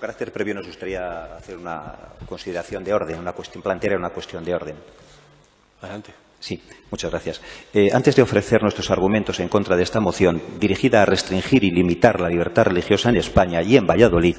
carácter previo nos gustaría hacer una consideración de orden, plantear una cuestión de orden. Adelante. Sí, muchas gracias. Antes de ofrecer nuestros argumentos en contra de esta moción, dirigida a restringir y limitar la libertad religiosa en España y en Valladolid,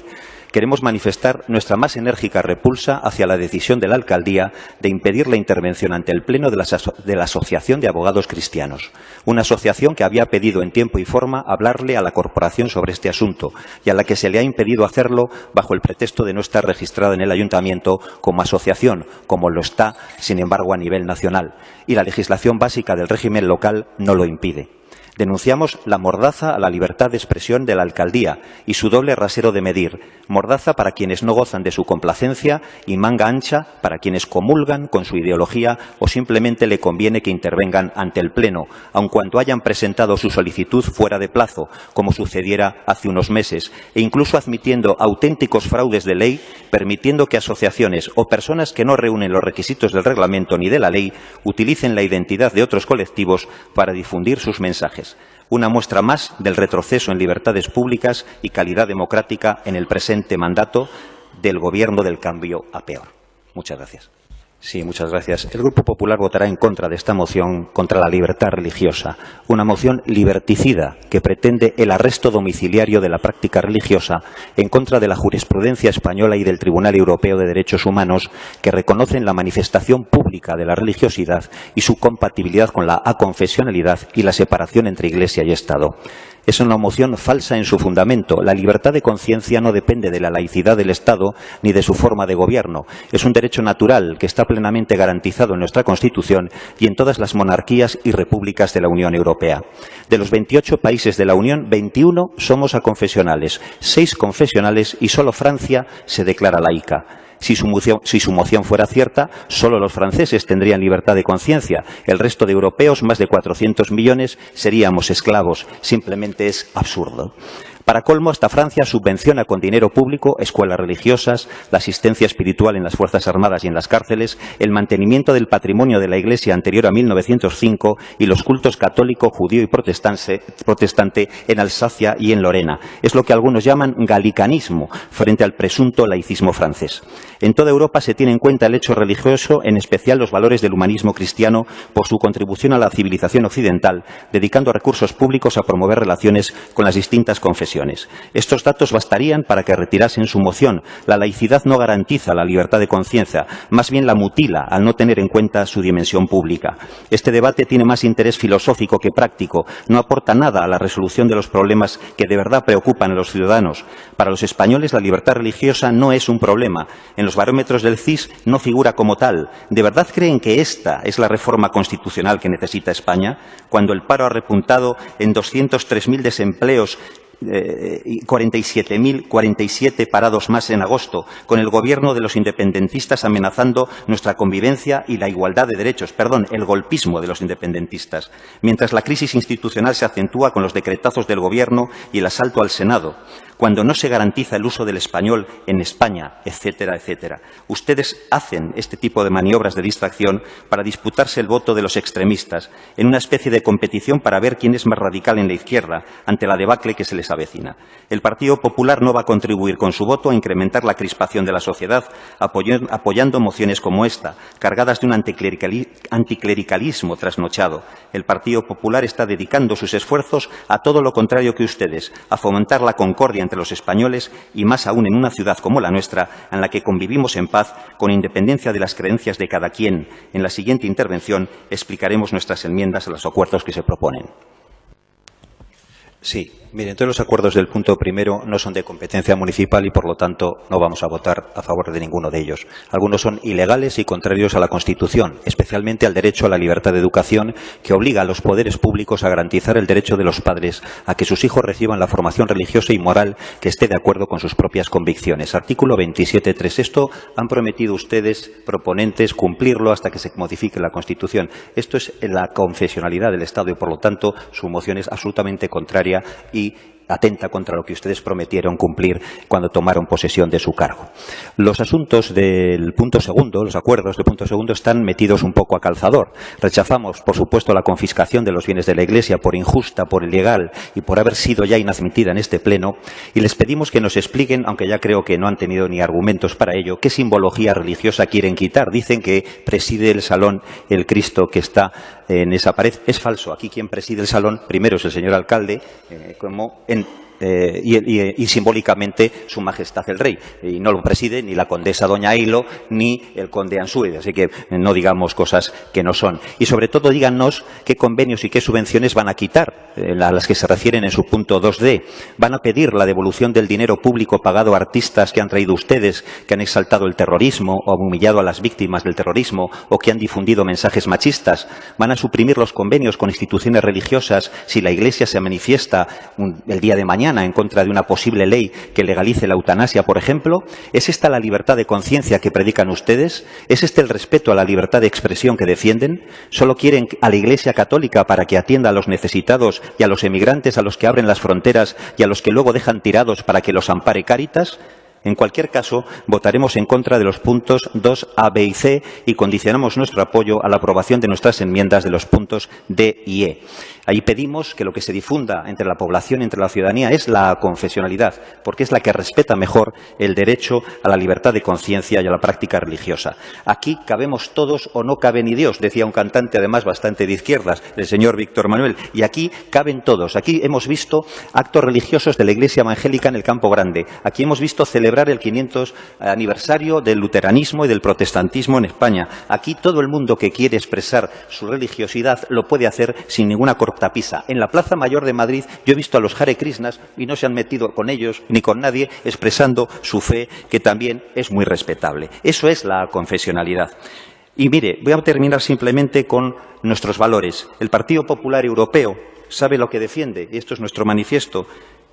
queremos manifestar nuestra más enérgica repulsa hacia la decisión de la Alcaldía de impedir la intervención ante el Pleno de la Asociación de Abogados Cristianos, una asociación que había pedido en tiempo y forma hablarle a la corporación sobre este asunto y a la que se le ha impedido hacerlo bajo el pretexto de no estar registrada en el Ayuntamiento como asociación, como lo está, sin embargo, a nivel nacional, y la legislación básica del régimen local no lo impide. Denunciamos la mordaza a la libertad de expresión de la Alcaldía y su doble rasero de medir, mordaza para quienes no gozan de su complacencia y manga ancha para quienes comulgan con su ideología o simplemente le conviene que intervengan ante el Pleno, aun cuando hayan presentado su solicitud fuera de plazo, como sucediera hace unos meses, e incluso admitiendo auténticos fraudes de ley, permitiendo que asociaciones o personas que no reúnen los requisitos del reglamento ni de la ley utilicen la identidad de otros colectivos para difundir sus mensajes. Una muestra más del retroceso en libertades públicas y calidad democrática en el presente mandato del Gobierno del cambio a peor. Muchas gracias. Sí, muchas gracias. El Grupo Popular votará en contra de esta moción contra la libertad religiosa, una moción liberticida que pretende el arresto domiciliario de la práctica religiosa en contra de la jurisprudencia española y del Tribunal Europeo de Derechos Humanos, que reconocen la manifestación pública de la religiosidad y su compatibilidad con la aconfesionalidad y la separación entre Iglesia y Estado. Es una moción falsa en su fundamento. La libertad de conciencia no depende de la laicidad del Estado ni de su forma de gobierno. Es un derecho natural que está plenamente garantizado en nuestra Constitución y en todas las monarquías y repúblicas de la Unión Europea. De los 28 países de la Unión, 21 somos aconfesionales, 6 confesionales y solo Francia se declara laica. Si su moción fuera cierta, solo los franceses tendrían libertad de conciencia. El resto de europeos, más de 400 millones, seríamos esclavos. Simplemente es absurdo. Para colmo, hasta Francia subvenciona con dinero público escuelas religiosas, la asistencia espiritual en las Fuerzas Armadas y en las cárceles, el mantenimiento del patrimonio de la Iglesia anterior a 1905 y los cultos católico, judío y protestante en Alsacia y en Lorena. Es lo que algunos llaman galicanismo frente al presunto laicismo francés. En toda Europa se tiene en cuenta el hecho religioso, en especial los valores del humanismo cristiano, por su contribución a la civilización occidental, dedicando recursos públicos a promover relaciones con las distintas confesiones. Estos datos bastarían para que retirasen su moción. La laicidad no garantiza la libertad de conciencia, más bien la mutila al no tener en cuenta su dimensión pública. Este debate tiene más interés filosófico que práctico, no aporta nada a la resolución de los problemas que de verdad preocupan a los ciudadanos. Para los españoles la libertad religiosa no es un problema. En los barómetros del CIS no figura como tal. ¿De verdad creen que esta es la reforma constitucional que necesita España? Cuando el paro ha repuntado en 203.000 desempleos y 47 parados más en agosto, con el gobierno de los independentistas amenazando nuestra convivencia y la igualdad de derechos, el golpismo de los independentistas, mientras la crisis institucional se acentúa con los decretazos del gobierno y el asalto al Senado, cuando no se garantiza el uso del español en España, etcétera, etcétera. Ustedes hacen este tipo de maniobras de distracción para disputarse el voto de los extremistas, en una especie de competición para ver quién es más radical en la izquierda, ante la debacle que se les avecina. El Partido Popular no va a contribuir con su voto a incrementar la crispación de la sociedad, apoyando mociones como esta, cargadas de un anticlericalismo trasnochado. El Partido Popular está dedicando sus esfuerzos a todo lo contrario que ustedes, a fomentar la concordia entre los españoles y más aún en una ciudad como la nuestra, en la que convivimos en paz con independencia de las creencias de cada quien. En la siguiente intervención explicaremos nuestras enmiendas a los acuerdos que se proponen. Sí, miren, todos los acuerdos del punto primero no son de competencia municipal y, por lo tanto, no vamos a votar a favor de ninguno de ellos. Algunos son ilegales y contrarios a la Constitución, especialmente al derecho a la libertad de educación, que obliga a los poderes públicos a garantizar el derecho de los padres a que sus hijos reciban la formación religiosa y moral que esté de acuerdo con sus propias convicciones. Artículo 27.3. Esto han prometido ustedes, proponentes, cumplirlo hasta que se modifique la Constitución. Esto es la confesionalidad del Estado y, por lo tanto, su moción es absolutamente contraria y atenta contra lo que ustedes prometieron cumplir cuando tomaron posesión de su cargo. Los asuntos del punto segundo, los acuerdos del punto segundo, están metidos un poco a calzador. Rechazamos, por supuesto, la confiscación de los bienes de la Iglesia por injusta, por ilegal y por haber sido ya inadmitida en este Pleno, y les pedimos que nos expliquen, aunque ya creo que no han tenido ni argumentos para ello, qué simbología religiosa quieren quitar. Dicen que preside el salón el Cristo que está en esa pared. Es falso. Aquí quien preside el salón primero es el señor alcalde, y simbólicamente su majestad el rey, y no lo preside ni la condesa doña Hilo ni el conde Ansúrez, así que no digamos cosas que no son. Y sobre todo díganos qué convenios y qué subvenciones van a quitar, a las que se refieren en su punto 2D. Van a pedir la devolución del dinero público pagado a artistas que han traído ustedes, que han exaltado el terrorismo o humillado a las víctimas del terrorismo o que han difundido mensajes machistas. Van a suprimir los convenios con instituciones religiosas si la Iglesia se manifiesta el día de mañana en contra de una posible ley que legalice la eutanasia, por ejemplo. ¿Es esta la libertad de conciencia que predican ustedes? ¿Es este el respeto a la libertad de expresión que defienden? ¿Solo quieren a la Iglesia católica para que atienda a los necesitados y a los emigrantes a los que abren las fronteras y a los que luego dejan tirados para que los ampare Cáritas? En cualquier caso, votaremos en contra de los puntos 2A, B y C y condicionamos nuestro apoyo a la aprobación de nuestras enmiendas de los puntos D y E. Ahí pedimos que lo que se difunda entre la población y entre la ciudadanía es la confesionalidad, porque es la que respeta mejor el derecho a la libertad de conciencia y a la práctica religiosa. Aquí cabemos todos o no cabe ni Dios, decía un cantante además bastante de izquierdas, el señor Víctor Manuel, y aquí caben todos. Aquí hemos visto actos religiosos de la Iglesia evangélica en el Campo Grande. Aquí hemos visto celebrar el 500 aniversario del luteranismo y del protestantismo en España. Aquí todo el mundo que quiere expresar su religiosidad lo puede hacer sin ninguna cortapisa. En la Plaza Mayor de Madrid yo he visto a los Hare Krishnas y no se han metido con ellos ni con nadie, expresando su fe, que también es muy respetable. Eso es la confesionalidad. Y mire, voy a terminar simplemente con nuestros valores. El Partido Popular Europeo sabe lo que defiende, y esto es nuestro manifiesto.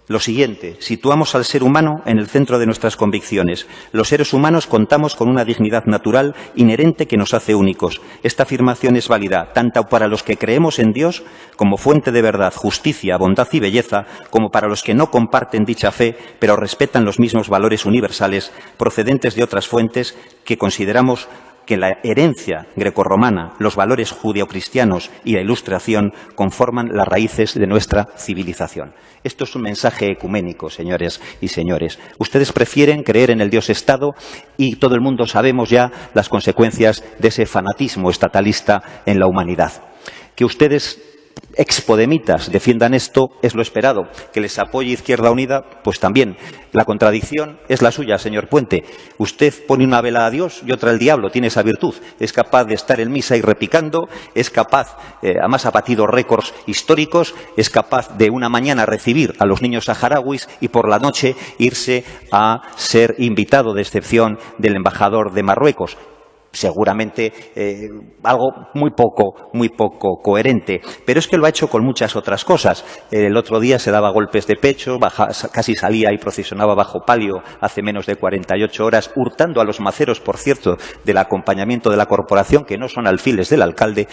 Lo siguiente: situamos al ser humano en el centro de nuestras convicciones. Los seres humanos contamos con una dignidad natural inherente que nos hace únicos. Esta afirmación es válida tanto para los que creemos en Dios como fuente de verdad, justicia, bondad y belleza, como para los que no comparten dicha fe, pero respetan los mismos valores universales procedentes de otras fuentes que consideramos que la herencia grecorromana, los valores judeocristianos y la Ilustración conforman las raíces de nuestra civilización. Esto es un mensaje ecuménico, señores y señores. Ustedes prefieren creer en el Dios-Estado y todo el mundo sabemos ya las consecuencias de ese fanatismo estatalista en la humanidad. Que ustedes, expodemitas, defiendan esto es lo esperado. Que les apoye Izquierda Unida, pues también. La contradicción es la suya, señor Puente. Usted pone una vela a Dios y otra al diablo, tiene esa virtud. Es capaz de estar en misa y repicando, es capaz, además ha batido récords históricos, es capaz de una mañana recibir a los niños saharauis y por la noche irse a ser invitado de excepción del embajador de Marruecos. Seguramente algo muy poco coherente, pero es que lo ha hecho con muchas otras cosas. El otro día se daba golpes de pecho, casi salía y procesionaba bajo palio hace menos de 48 horas, hurtando a los maceros, por cierto, del acompañamiento de la corporación, que no son alfiles del alcalde,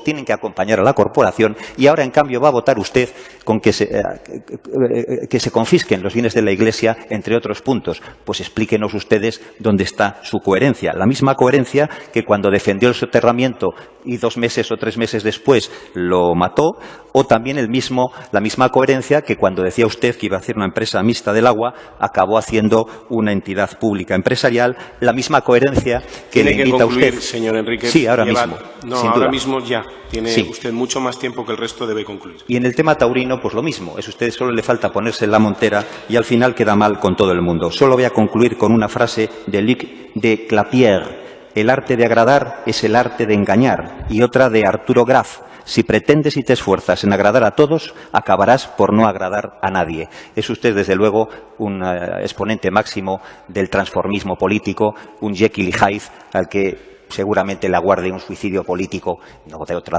tienen que acompañar a la corporación, y ahora en cambio va a votar usted con que se confisquen los bienes de la Iglesia, entre otros puntos. Pues explíquenos ustedes dónde está su coherencia. La misma coherencia que cuando defendió el soterramiento y 2 meses o 3 meses después lo mató, o también la misma coherencia que cuando decía usted que iba a hacer una empresa mixta del agua, acabó haciendo una entidad pública empresarial. La misma coherencia que le invita a usted. Señor Enríquez. Sí, ahora mismo. No, sin ahora duda. Mismo ya. Tiene usted mucho más tiempo que el resto, debe concluir. Y en el tema taurino, pues lo mismo. Es usted solo le falta ponerse en la montera y al final queda mal con todo el mundo. Solo voy a concluir con una frase de Luc de Clapierre. El arte de agradar es el arte de engañar. Y otra de Arturo Graf. Si pretendes y te esfuerzas en agradar a todos, acabarás por no agradar a nadie. Es usted, desde luego, un exponente máximo del transformismo político, un Jekyll y Hyde al que seguramente le aguarde un suicidio político, no de otro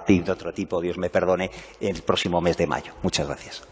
tipo, Dios me perdone, el próximo mes de mayo. Muchas gracias.